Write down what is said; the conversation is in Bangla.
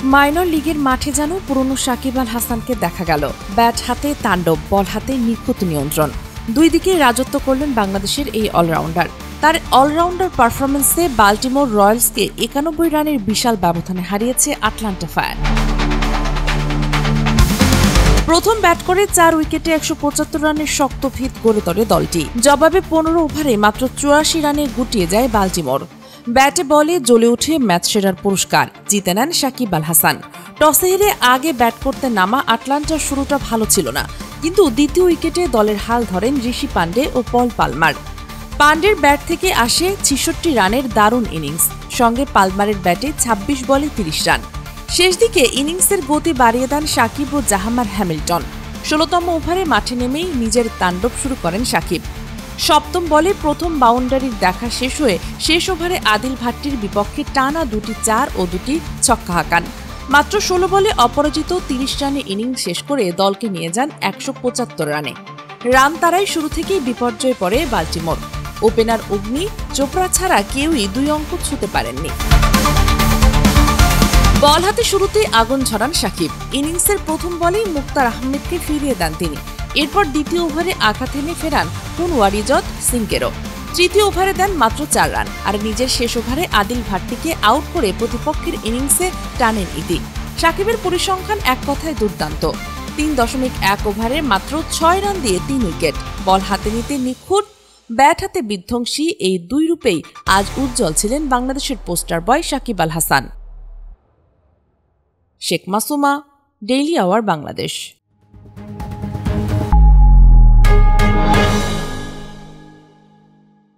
মাইনর লিগের মাঠে যেন পুরনো সাকিব আল হাসানকে দেখা গেল। ব্যাট হাতে তাণ্ডব, বল হাতে নিখুঁত নিয়ন্ত্রণ, দুই দিকে রাজত্ব করলেন বাংলাদেশের এই অলরাউন্ডার। তার অলরাউন্ডার পারফরম্যান্সে বাল্টিমোর রয়্যালসকে ৯১ রানের বিশাল ব্যবধানে হারিয়েছে আটলান্টা ফায়ার। প্রথম ব্যাট করে ৪ উইকেটে ১৭৫ রানের শক্ত ভিত গড়ে তোলে দলটি। জবাবে ১৫ ওভারে মাত্র ৮৪ রানে গুটিয়ে যায় বাল্টিমোর। ব্যাটে বলে জ্বলে উঠে ম্যাচ সেরার পুরস্কার, জিতে নেন সাকিব আল হাসান। টসে হেরে আগে ব্যাট করতে নামা আটলান্টার শুরুটা ভালো ছিল না, কিন্তু দ্বিতীয় উইকেটে দলের হাল ধরেন ঋষি পান্ডে ও পল পালমার। পান্ডের ব্যাট থেকে আসে ৬৬ রানের দারুণ ইনিংস, সঙ্গে পালমারের ব্যাটে ২৬ বলে ৩০ রান। শেষ দিকে ইনিংসের গতি বাড়িয়ে দেন সাকিব ও জাহামার হ্যামিল্টন। ১৬তম ওভারে মাঠে নেমেই নিজের তাণ্ডব শুরু করেন সাকিব। সপ্তম বলে প্রথম বাউন্ডারির দেখা শেষ হয়ে শেষ ওভারে আদিল ভাট্টির বিপক্ষে টানা ২টি ৪ ও ২টি ছক্কা হাঁকান। মাত্র ১৬ বলে অপরাজিত ৩০ রানে ইনিংস শেষ করে দলকে নিয়ে যান ১৭৫ রানে। রান তারাই শুরু থেকেই বিপর্যয়ে পড়ে বাল্টিমোর। ওপেনার অগ্নি চোপড়া ছাড়া কেউই ২ অঙ্ক ছুঁতে পারেননি। বল হাতে শুরুতেই আগুন ঝরান সাকিব। ইনিংসের প্রথম বলেই মুক্তার আহমেদকে ফিরিয়ে দেন তিনি। এরপর দ্বিতীয় ওভারে আঘাত এনে ফেরান কুনওয়ারিজত সিংকেরও। তৃতীয় ওভারে দেন মাত্র ৪ রান, আর নিজের শেষ ওভারে আদিল ভাট্টিকে আউট করে প্রতিপক্ষের ইনিংসে টানেন ইতি। সাকিবের পরিসংখ্যান এক কথায় দুর্দান্ত। ৩.১ ওভারে মাত্র ৬ রান দিয়ে ৩ উইকেট। বল হাতে নিতে নিখুঁত, ব্যাট হাতে বিধ্বংসী, এই দুই রূপেই আজ উজ্জ্বল ছিলেন বাংলাদেশের poster boy Sakib Al Hasan. Sheikh Masuma, daily our Bangladesh.